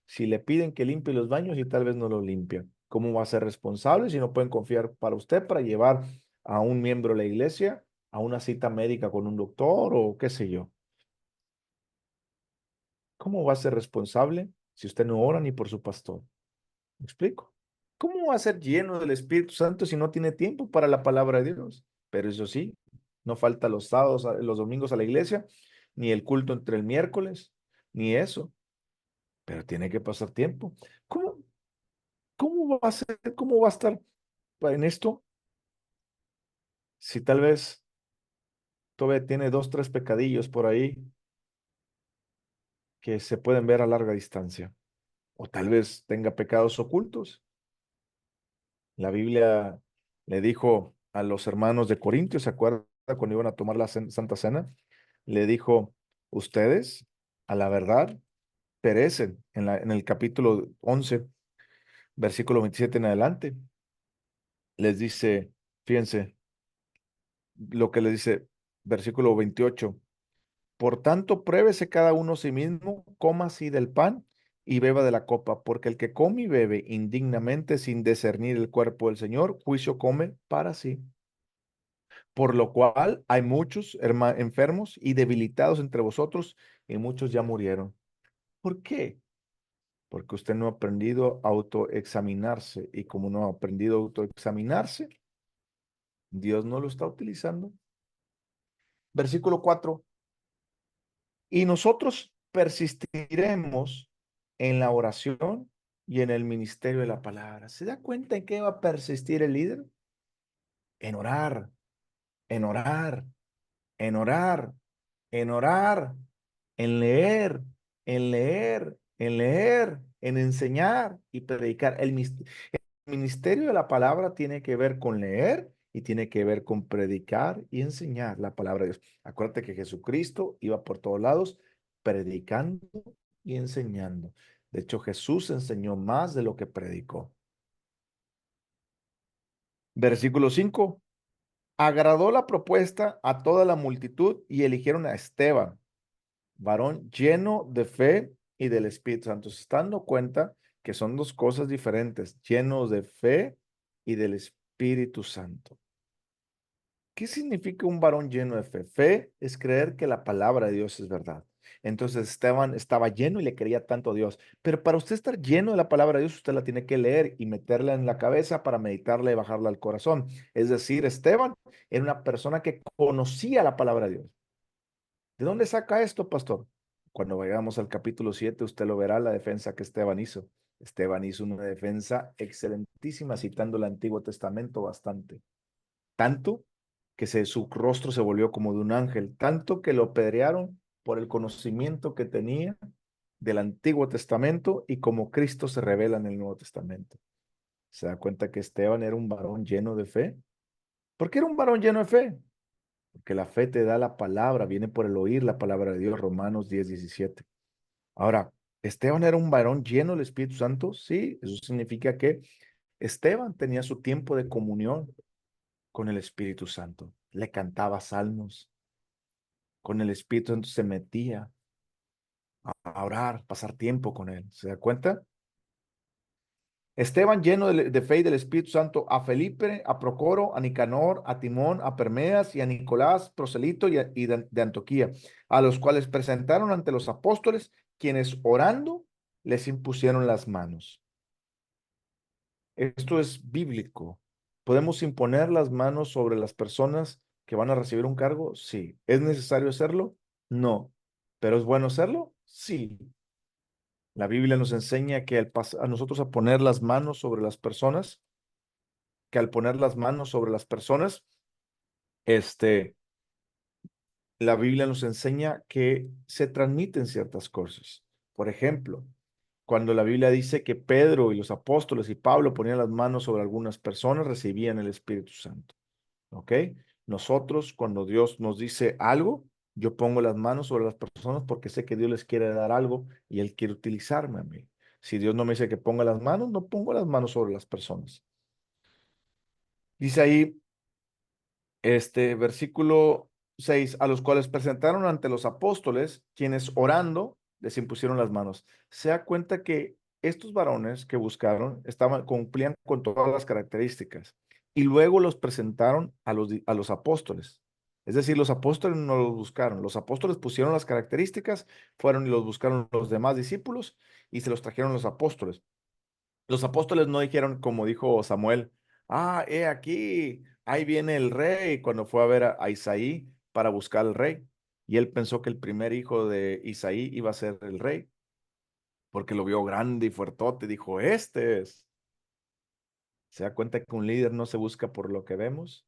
si le piden que limpie los baños y tal vez no los limpia? ¿Cómo va a ser responsable si no pueden confiar para usted para llevar a un miembro de la iglesia a una cita médica con un doctor o qué sé yo? ¿Cómo va a ser responsable si usted no ora ni por su pastor? ¿Me explico? ¿Cómo va a ser lleno del Espíritu Santo si no tiene tiempo para la palabra de Dios? Pero eso sí, no falta los sábados, los domingos a la iglesia, ni el culto entre el miércoles, ni eso. Pero tiene que pasar tiempo. ¿Cómo, cómo va a ser, cómo va a estar en esto si tal vez todavía tiene 2, 3 pecadillos por ahí que se pueden ver a larga distancia? O tal vez tenga pecados ocultos. La Biblia le dijo a los hermanos de Corintios, ¿se acuerda cuando iban a tomar la Santa Cena? Le dijo, ustedes, a la verdad, perecen en el capítulo 11, versículo 27 en adelante. les dice, fíjense lo que les dice, versículo 28. Por tanto, pruébese cada uno a sí mismo, coma así del pan y beba de la copa, porque el que come y bebe indignamente sin discernir el cuerpo del Señor, juicio come para sí. Por lo cual hay muchos enfermos y debilitados entre vosotros, y muchos ya murieron. ¿Por qué? Porque usted no ha aprendido a autoexaminarse, y como no ha aprendido a autoexaminarse, Dios no lo está utilizando. Versículo 4. Y nosotros persistiremos en la oración y en el ministerio de la palabra. ¿Se da cuenta en qué va a persistir el líder? En orar, en orar, en orar, en orar, en leer, en leer, en leer, en enseñar y predicar. El ministerio de la palabra tiene que ver con leer y tiene que ver con predicar y enseñar la palabra de Dios. Acuérdate que Jesucristo iba por todos lados predicando y enseñando. De hecho, Jesús enseñó más de lo que predicó. Versículo 5. Agradó la propuesta a toda la multitud y eligieron a Esteban, varón lleno de fe y del Espíritu Santo. Se están dando cuenta que son dos cosas diferentes, llenos de fe y del Espíritu Santo. ¿Qué significa un varón lleno de fe? Fe es creer que la palabra de Dios es verdad. Entonces Esteban estaba lleno y le creía tanto a Dios. Pero para usted estar lleno de la palabra de Dios, usted la tiene que leer y meterla en la cabeza para meditarla y bajarla al corazón. Es decir, Esteban era una persona que conocía la palabra de Dios. ¿De dónde saca esto, pastor? Cuando vayamos al capítulo 7, usted lo verá la defensa que Esteban hizo. Esteban hizo una defensa excelentísima citando el Antiguo Testamento bastante. Tanto que su rostro se volvió como de un ángel, tanto que lo apedrearon por el conocimiento que tenía del Antiguo Testamento y como Cristo se revela en el Nuevo Testamento. ¿Se da cuenta que Esteban era un varón lleno de fe? ¿Por qué era un varón lleno de fe? Porque la fe te da la palabra, viene por el oír la palabra de Dios, Romanos 10:17. Ahora, ¿Esteban era un varón lleno del Espíritu Santo? Sí, eso significa que Esteban tenía su tiempo de comunión con el Espíritu Santo. Le cantaba salmos, con el Espíritu Santo se metía a orar, pasar tiempo con él. ¿Se da cuenta? Esteban lleno de fe y del Espíritu Santo, a Felipe, a Procoro, a Nicanor, a Timón, a Permeas y a Nicolás, proselito y de Antioquía, a los cuales presentaron ante los apóstoles, quienes orando les impusieron las manos. Esto es bíblico. ¿Podemos imponer las manos sobre las personas que van a recibir un cargo? Sí. ¿Es necesario hacerlo? No. ¿Pero es bueno hacerlo? Sí. La Biblia nos enseña que a nosotros a poner las manos sobre las personas, que al poner las manos sobre las personas, este, la Biblia nos enseña que se transmiten ciertas cosas. Por ejemplo, cuando la Biblia dice que Pedro y los apóstoles y Pablo ponían las manos sobre algunas personas, recibían el Espíritu Santo. ¿Ok? Nosotros, cuando Dios nos dice algo, yo pongo las manos sobre las personas porque sé que Dios les quiere dar algo y Él quiere utilizarme a mí. Si Dios no me dice que ponga las manos, no pongo las manos sobre las personas. Dice ahí, versículo 6, a los cuales presentaron ante los apóstoles, quienes orando les impusieron las manos. Se da cuenta que estos varones que buscaron cumplían con todas las características y luego los presentaron a los apóstoles. Es decir, los apóstoles no los buscaron, los apóstoles pusieron las características, fueron y los buscaron los demás discípulos y se los trajeron los apóstoles. Los apóstoles no dijeron, como dijo Samuel, he aquí, ahí viene el rey, cuando fue a ver a Isaí para buscar al rey. Y él pensó que el primer hijo de Isaí iba a ser el rey, porque lo vio grande y fuertote, dijo, este es. Se da cuenta que un líder no se busca por lo que vemos,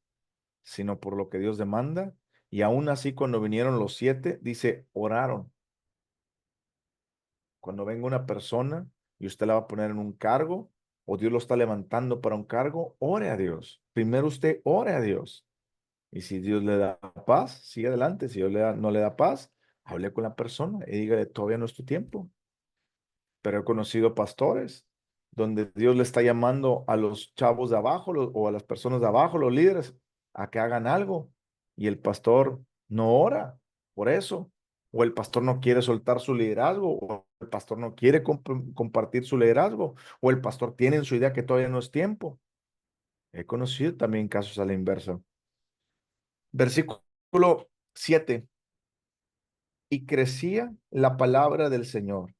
sino por lo que Dios demanda. Y aún así, cuando vinieron los 7, dice, oraron. Cuando venga una persona y usted la va a poner en un cargo o Dios lo está levantando para un cargo, ore a Dios. Primero usted ore a Dios. Y si Dios le da paz, sigue adelante. Si Dios no le da paz, hable con la persona y dígale, todavía no es tu tiempo. Pero he conocido pastores donde Dios le está llamando a los chavos de abajo o a las personas de abajo, los líderes, a que hagan algo. Y el pastor no ora por eso. O el pastor no quiere soltar su liderazgo, o el pastor no quiere compartir su liderazgo, o el pastor tiene en su idea que todavía no es tiempo. He conocido también casos a la inversa. Versículo 7. Y crecía la palabra del Señor.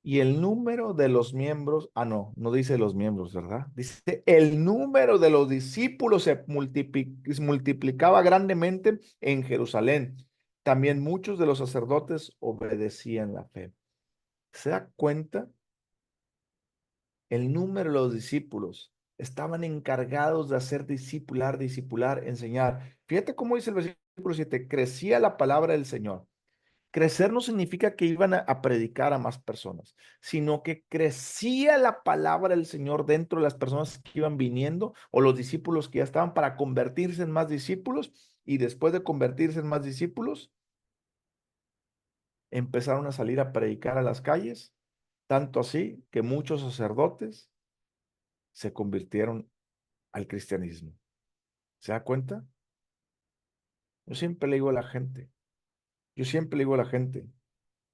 Y el número de los miembros, no dice los miembros, ¿verdad? Dice, el número de los discípulos se multiplicaba grandemente en Jerusalén. También muchos de los sacerdotes obedecían la fe. ¿Se da cuenta? El número de los discípulos estaban encargados de hacer discipular, enseñar. Fíjate cómo dice el versículo 7, crecía la palabra del Señor. Crecer no significa que iban a predicar a más personas, sino que crecía la palabra del Señor dentro de las personas que iban viniendo o los discípulos que ya estaban para convertirse en más discípulos y después de convertirse en más discípulos, empezaron a salir a predicar a las calles, tanto así que muchos sacerdotes se convirtieron al cristianismo. ¿Se da cuenta? Yo siempre le digo a la gente, yo siempre le digo a la gente,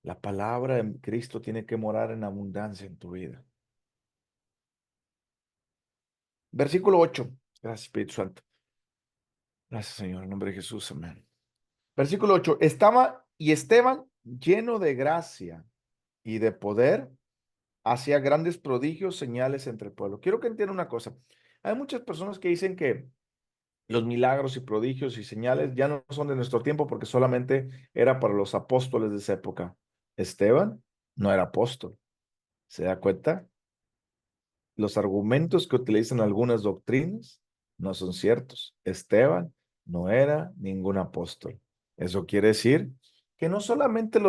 la palabra de Cristo tiene que morar en abundancia en tu vida. Versículo 8. Gracias, Espíritu Santo. Gracias, Señor, en nombre de Jesús, amén. Versículo 8. Estaba y Esteban lleno de gracia y de poder, hacía grandes prodigios, señales entre el pueblo. Quiero que entiendan una cosa. Hay muchas personas que dicen que los milagros y prodigios y señales ya no son de nuestro tiempo porque solamente era para los apóstoles de esa época. Esteban no era apóstol. ¿Se da cuenta? Los argumentos que utilizan algunas doctrinas no son ciertos. Esteban no era ningún apóstol. Eso quiere decir que no solamente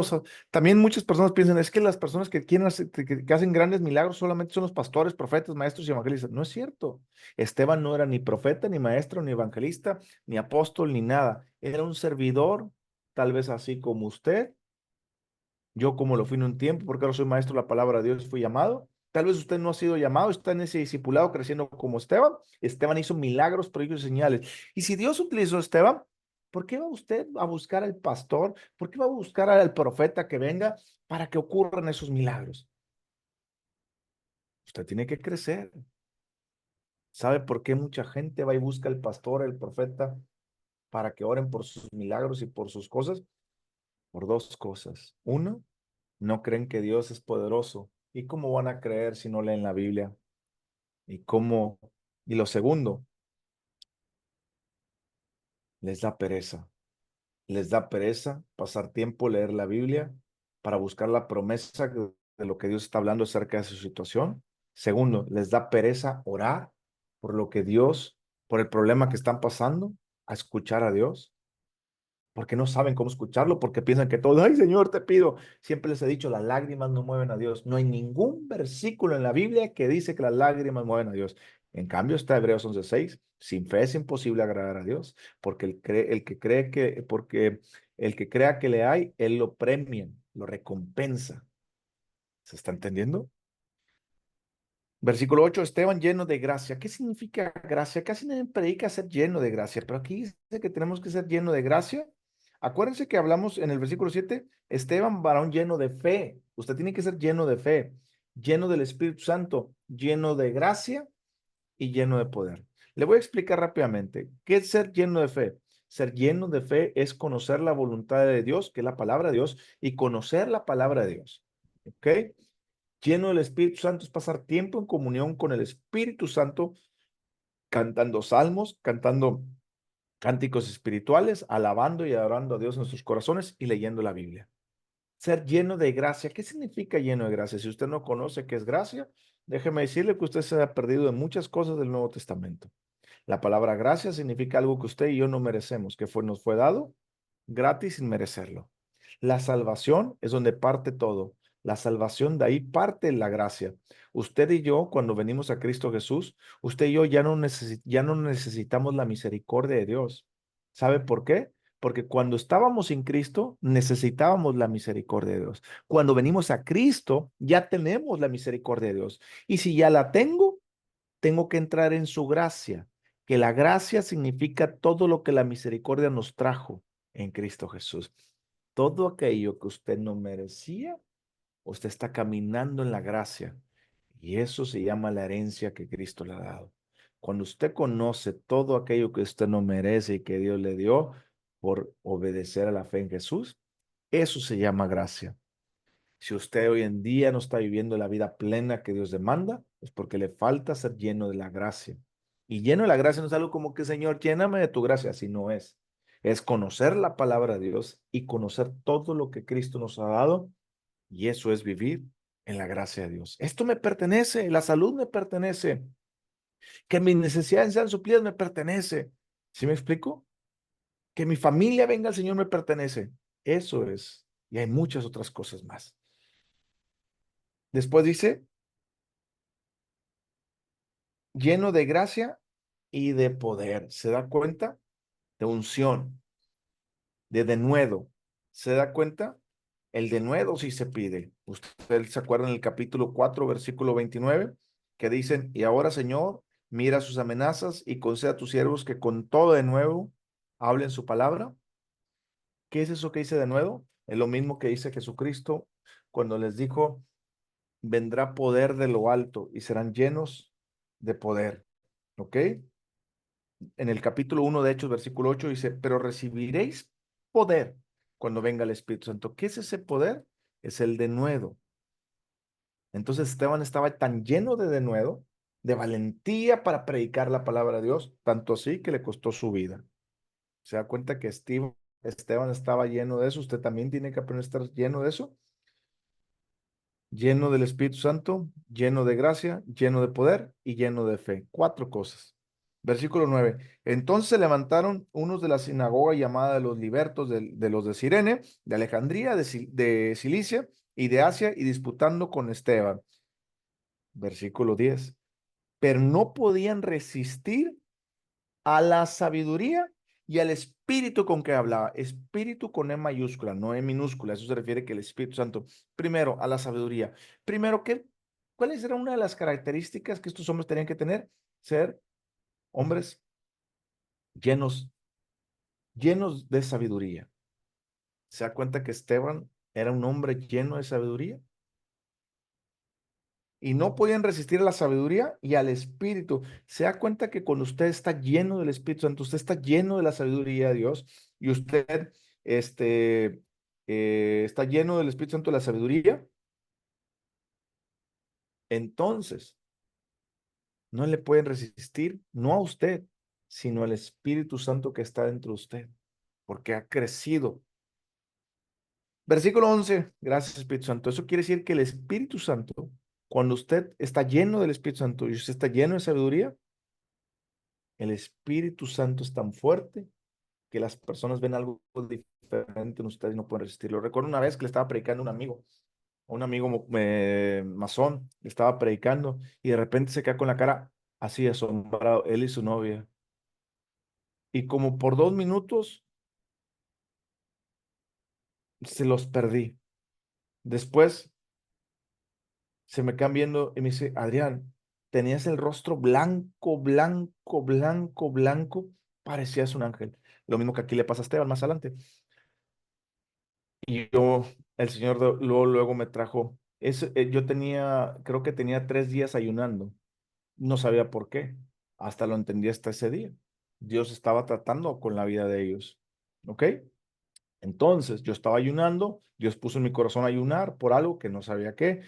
también muchas personas piensan, es que las personas que quieren que hacen grandes milagros solamente son los pastores, profetas, maestros y evangelistas. No es cierto. Esteban no era ni profeta, ni maestro, ni evangelista, ni apóstol, ni nada. Era un servidor, tal vez así como usted, yo como lo fui en un tiempo, porque ahora soy maestro de la palabra de Dios, fui llamado. Tal vez usted no ha sido llamado, está en ese discipulado creciendo como Esteban. Esteban hizo milagros, prodigios y señales. Y si Dios utilizó a Esteban, ¿por qué va usted a buscar al pastor? ¿Por qué va a buscar al profeta que venga para que ocurran esos milagros? Usted tiene que crecer. ¿Sabe por qué mucha gente va y busca al pastor, al profeta, para que oren por sus milagros y por sus cosas? Por dos cosas. Uno, no creen que Dios es poderoso. ¿Y cómo van a creer si no leen la Biblia? ¿Y cómo? Y lo segundo, les da pereza. Les da pereza pasar tiempo leer la Biblia para buscar la promesa de lo que Dios está hablando acerca de su situación. Segundo, les da pereza orar por lo que Dios, por el problema que están pasando, a escuchar a Dios. Porque no saben cómo escucharlo, porque piensan que todo, ay Señor, te pido. Siempre les he dicho, las lágrimas no mueven a Dios. No hay ningún versículo en la Biblia que dice que las lágrimas mueven a Dios. En cambio está Hebreos 11:6, sin fe es imposible agradar a Dios, porque porque el que crea que le hay, Él lo premia, lo recompensa. ¿Se está entendiendo? Versículo 8, Esteban lleno de gracia. ¿Qué significa gracia? Casi nadie predica ser lleno de gracia, pero aquí dice que tenemos que ser lleno de gracia. Acuérdense que hablamos en el versículo 7, Esteban, varón lleno de fe. Usted tiene que ser lleno de fe, lleno del Espíritu Santo, lleno de gracia y lleno de poder. Le voy a explicar rápidamente. ¿Qué es ser lleno de fe? Ser lleno de fe es conocer la voluntad de Dios, que es la palabra de Dios, y conocer la palabra de Dios. ¿Ok? Lleno del Espíritu Santo es pasar tiempo en comunión con el Espíritu Santo, cantando salmos, cantando cánticos espirituales, alabando y adorando a Dios en nuestros corazones y leyendo la Biblia. Ser lleno de gracia. ¿Qué significa lleno de gracia? Si usted no conoce qué es gracia, déjeme decirle que usted se ha perdido en muchas cosas del Nuevo Testamento. La palabra gracia significa algo que usted y yo no merecemos, que nos fue dado gratis sin merecerlo. La salvación es donde parte todo. La salvación, de ahí parte la gracia. Usted y yo, cuando venimos a Cristo Jesús, usted y yo ya no necesitamos la misericordia de Dios. ¿Sabe por qué? Porque cuando estábamos sin Cristo, necesitábamos la misericordia de Dios. Cuando venimos a Cristo, ya tenemos la misericordia de Dios. Y si ya la tengo que entrar en su gracia, que la gracia significa todo lo que la misericordia nos trajo en Cristo Jesús. Todo aquello que usted no merecía, usted está caminando en la gracia. Y eso se llama la herencia que Cristo le ha dado. Cuando usted conoce todo aquello que usted no merece y que Dios le dio por obedecer a la fe en Jesús, eso se llama gracia. Si usted hoy en día no está viviendo la vida plena que Dios demanda, es porque le falta ser lleno de la gracia. Y lleno de la gracia no es algo como que, Señor, lléname de tu gracia, así no es. Es conocer la palabra de Dios y conocer todo lo que Cristo nos ha dado, y eso es vivir en la gracia de Dios. Esto me pertenece, la salud me pertenece, que mis necesidades sean suplidas me pertenece. ¿Sí me explico? Que mi familia venga al Señor me pertenece. Eso es. Y hay muchas otras cosas más. Después dice, lleno de gracia y de poder. ¿Se da cuenta? De unción, de denuedo. ¿Se da cuenta? El denuedo sí se pide. Usted se acuerda en el capítulo 4 versículo 29 que dicen, y ahora, Señor, mira sus amenazas y conceda a tus siervos que con todo de nuevo hablen su palabra. ¿Qué es eso que dice de nuevo? Es lo mismo que dice Jesucristo cuando les dijo, vendrá poder de lo alto y serán llenos de poder. ¿Ok? En el capítulo 1 de Hechos, versículo 8 dice, pero recibiréis poder cuando venga el Espíritu Santo. ¿Qué es ese poder? Es el denuedo. Entonces Esteban estaba tan lleno de denuedo, de valentía para predicar la palabra de Dios, tanto así que le costó su vida. ¿Se da cuenta que Esteban estaba lleno de eso? Usted también tiene que aprender a estar lleno de eso, lleno del Espíritu Santo, lleno de gracia, lleno de poder y lleno de fe. Cuatro cosas. Versículo 9. Entonces se levantaron unos de la sinagoga llamada de los libertos de los de Cirene, de Alejandría, de Cilicia y de Asia, y disputando con Esteban. Versículo 10. Pero no podían resistir a la sabiduría y al espíritu con que hablaba. Espíritu con E mayúscula, no E minúscula. Eso se refiere que el Espíritu Santo, primero, a la sabiduría. Primero, ¿cuáles eran una de las características que estos hombres tenían que tener? Ser hombres llenos, llenos de sabiduría. ¿Se da cuenta que Esteban era un hombre lleno de sabiduría? Y no podían resistir a la sabiduría y al espíritu. Se da cuenta que cuando usted está lleno del Espíritu Santo, usted está lleno de la sabiduría de Dios y usted este, está lleno del Espíritu Santo de la sabiduría, entonces no le pueden resistir, no a usted, sino al Espíritu Santo que está dentro de usted, porque ha crecido. Versículo 11. Gracias Espíritu Santo. Eso quiere decir que el Espíritu Santo, cuando usted está lleno del Espíritu Santo y usted está lleno de sabiduría, el Espíritu Santo es tan fuerte que las personas ven algo diferente en ustedes y no pueden resistirlo. Recuerdo una vez que le estaba predicando a un amigo masón, le estaba predicando y de repente se queda con la cara así asombrado, él y su novia. Y como por 2 minutos se los perdí. Después se me quedan viendo y me dice, Adrián, tenías el rostro blanco, blanco, blanco, blanco, parecías un ángel. Lo mismo que aquí le pasa a Esteban más adelante. Y el Señor luego me trajo, yo creo que tenía 3 días ayunando, no sabía por qué, hasta lo entendí hasta ese día. Dios estaba tratando con la vida de ellos, ¿ok? Entonces yo estaba ayunando, Dios puso en mi corazón ayunar por algo que no sabía qué,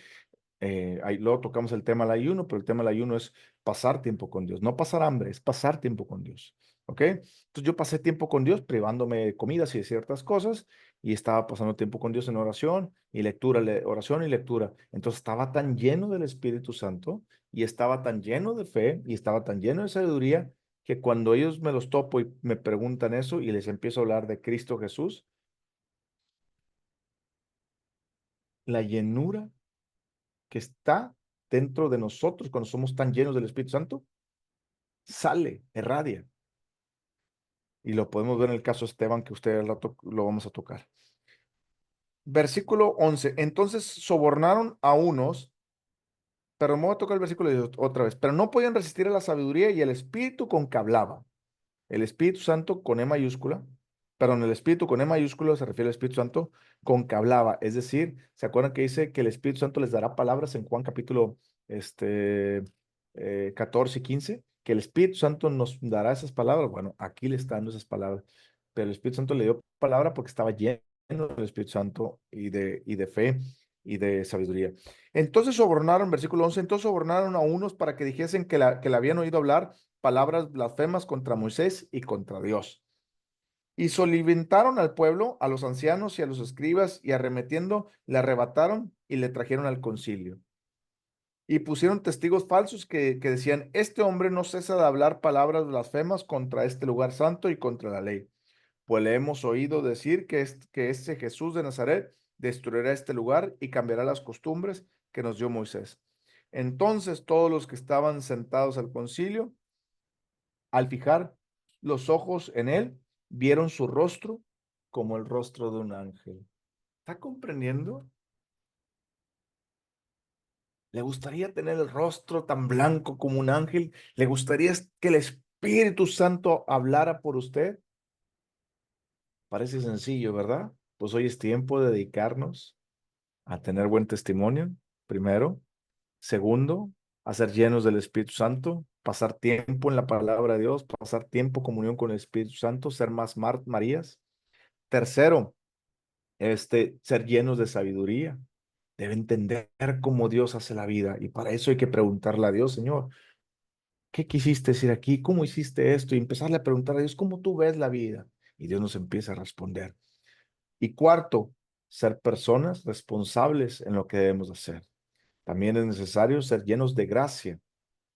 ahí luego tocamos el tema del ayuno, pero el tema del ayuno es pasar tiempo con Dios, no pasar hambre, es pasar tiempo con Dios. ¿Ok? Entonces yo pasé tiempo con Dios privándome de comidas y de ciertas cosas y estaba pasando tiempo con Dios en oración y lectura, oración y lectura. Entonces estaba tan lleno del Espíritu Santo y estaba tan lleno de fe y estaba tan lleno de sabiduría que cuando ellos me los topo y me preguntan eso y les empiezo a hablar de Cristo Jesús, la llenura que está dentro de nosotros cuando somos tan llenos del Espíritu Santo, sale, irradia. Y lo podemos ver en el caso de Esteban, que usted al rato lo vamos a tocar. Versículo 11. Entonces sobornaron a unos, pero me voy a tocar el versículo otra vez, pero no podían resistir a la sabiduría y el espíritu con que hablaba. El Espíritu Santo con E mayúscula, perdón, el Espíritu con E mayúscula se refiere al Espíritu Santo con que hablaba. Es decir, ¿se acuerdan que dice que el Espíritu Santo les dará palabras en Juan capítulo este, 14 y 15? Que el Espíritu Santo nos dará esas palabras. Bueno, aquí le está dando esas palabras. Pero el Espíritu Santo le dio palabra porque estaba lleno del Espíritu Santo y de fe y de sabiduría. Entonces sobornaron, versículo 11, entonces sobornaron a unos para que dijesen que le habían oído hablar palabras blasfemas contra Moisés y contra Dios. Y solicitaron al pueblo, a los ancianos y a los escribas, y arremetiendo, le arrebataron y le trajeron al concilio. Y pusieron testigos falsos que decían, este hombre no cesa de hablar palabras blasfemas contra este lugar santo y contra la ley. Pues le hemos oído decir que este Jesús de Nazaret destruirá este lugar y cambiará las costumbres que nos dio Moisés. Entonces todos los que estaban sentados al concilio, al fijar los ojos en él, vieron su rostro como el rostro de un ángel. ¿Está comprendiendo? ¿Le gustaría tener el rostro tan blanco como un ángel? ¿Le gustaría que el Espíritu Santo hablara por usted? Parece sencillo, ¿verdad? Pues hoy es tiempo de dedicarnos a tener buen testimonio, primero. Segundo, a ser llenos del Espíritu Santo, pasar tiempo en la palabra de Dios, pasar tiempo en comunión con el Espíritu Santo, ser más Marías. Tercero, ser llenos de sabiduría. Debe entender cómo Dios hace la vida y para eso hay que preguntarle a Dios, Señor, ¿qué quisiste decir aquí? ¿Cómo hiciste esto? Y empezarle a preguntar a Dios, ¿cómo tú ves la vida? Y Dios nos empieza a responder. Y cuarto, ser personas responsables en lo que debemos hacer. También es necesario ser llenos de gracia.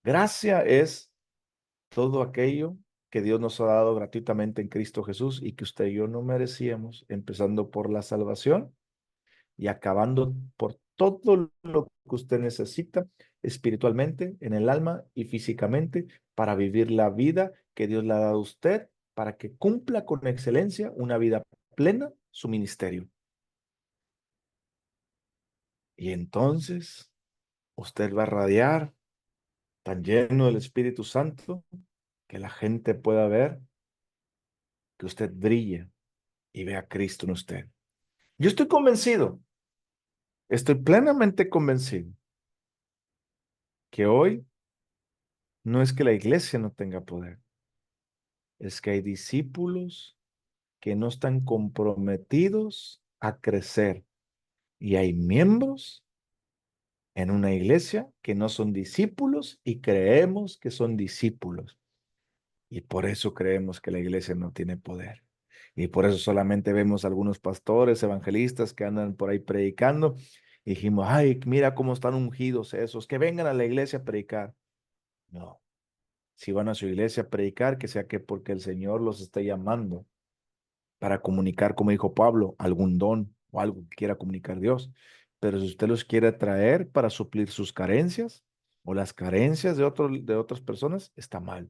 Gracia es todo aquello que Dios nos ha dado gratuitamente en Cristo Jesús y que usted y yo no merecíamos, empezando por la salvación y acabando por todo lo que usted necesita espiritualmente, en el alma y físicamente para vivir la vida que Dios le ha dado a usted, para que cumpla con excelencia una vida plena su ministerio. Y entonces usted va a radiar tan lleno del Espíritu Santo que la gente pueda ver que usted brilla y vea a Cristo en usted. Yo estoy plenamente convencido que hoy no es que la iglesia no tenga poder, es que hay discípulos que no están comprometidos a crecer y hay miembros en una iglesia que no son discípulos y creemos que son discípulos. Y por eso creemos que la iglesia no tiene poder. Y por eso solamente vemos algunos pastores, evangelistas que andan por ahí predicando. Y dijimos, ay, mira cómo están ungidos esos, que vengan a la iglesia a predicar. No, si van a su iglesia a predicar, que sea que porque el Señor los está llamando para comunicar, como dijo Pablo, algún don o algo que quiera comunicar Dios. Pero si usted los quiere traer para suplir sus carencias o las carencias de otras personas, está mal.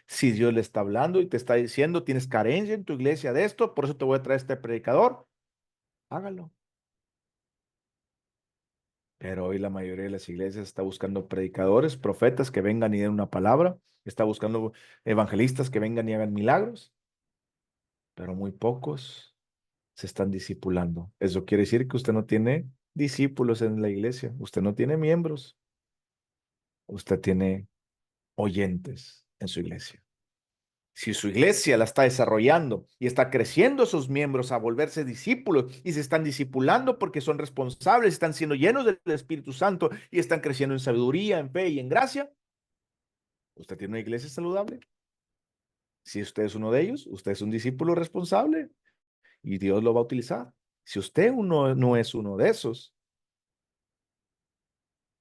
Si Dios le está hablando y te está diciendo, tienes carencia en tu iglesia de esto, por eso te voy a traer este predicador, hágalo. Pero hoy la mayoría de las iglesias está buscando predicadores, profetas que vengan y den una palabra, está buscando evangelistas que vengan y hagan milagros, pero muy pocos se están discipulando. Eso quiere decir que usted no tiene discípulos en la iglesia, usted no tiene miembros, usted tiene oyentes en su iglesia. Si su iglesia la está desarrollando y está creciendo sus miembros a volverse discípulos y se están discipulando porque son responsables, están siendo llenos del Espíritu Santo y están creciendo en sabiduría, en fe y en gracia, usted tiene una iglesia saludable. Si usted es uno de ellos, usted es un discípulo responsable y Dios lo va a utilizar. Si usted no es uno de esos,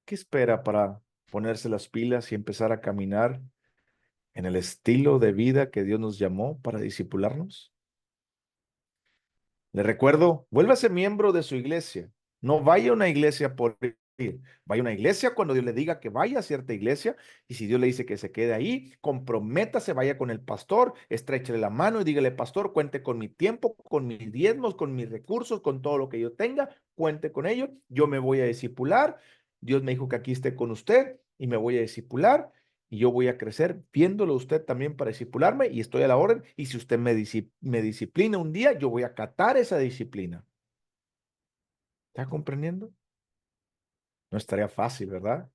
¿qué espera para ponerse las pilas y empezar a caminar en el estilo de vida que Dios nos llamó para discipularnos? Le recuerdo, vuélvase miembro de su iglesia. No vaya a una iglesia por Vaya a una iglesia cuando Dios le diga que vaya a cierta iglesia, y si Dios le dice que se quede ahí, comprométase, vaya con el pastor, estréchele la mano y dígale, pastor, cuente con mi tiempo, con mis diezmos, con mis recursos, con todo lo que yo tenga, cuente con ello, yo me voy a discipular, Dios me dijo que aquí esté con usted y me voy a discipular. Y yo voy a crecer viéndolo usted también para discipularme y estoy a la orden. Y si usted me disciplina un día, yo voy a acatar esa disciplina. ¿Está comprendiendo? No es tarea fácil, ¿verdad?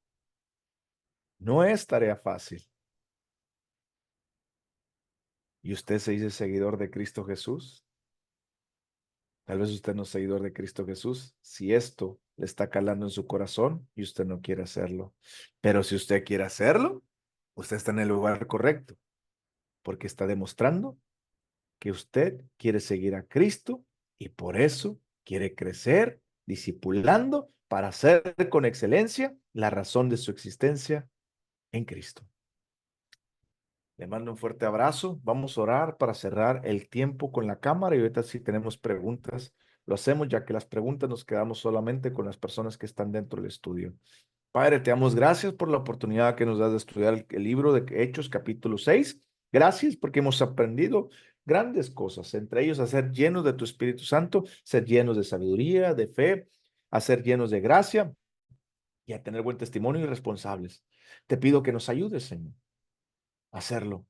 No es tarea fácil. ¿Y usted se dice seguidor de Cristo Jesús? Tal vez usted no es seguidor de Cristo Jesús. Si esto le está calando en su corazón y usted no quiere hacerlo. Pero si usted quiere hacerlo, usted está en el lugar correcto, porque está demostrando que usted quiere seguir a Cristo y por eso quiere crecer, discipulando para ser con excelencia la razón de su existencia en Cristo. Le mando un fuerte abrazo. Vamos a orar para cerrar el tiempo con la cámara y ahorita si tenemos preguntas, lo hacemos ya que las preguntas nos quedamos solamente con las personas que están dentro del estudio. Padre, te damos gracias por la oportunidad que nos das de estudiar el libro de Hechos capítulo 6. Gracias porque hemos aprendido grandes cosas, entre ellos a ser llenos de tu Espíritu Santo, ser llenos de sabiduría, de fe, a ser llenos de gracia y a tener buen testimonio y responsables. Te pido que nos ayudes, Señor, a hacerlo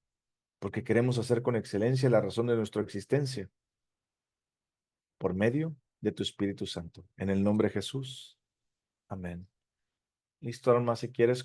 porque queremos hacer con excelencia la razón de nuestra existencia por medio de tu Espíritu Santo. En el nombre de Jesús. Amén. Listo, Alma, si quieres.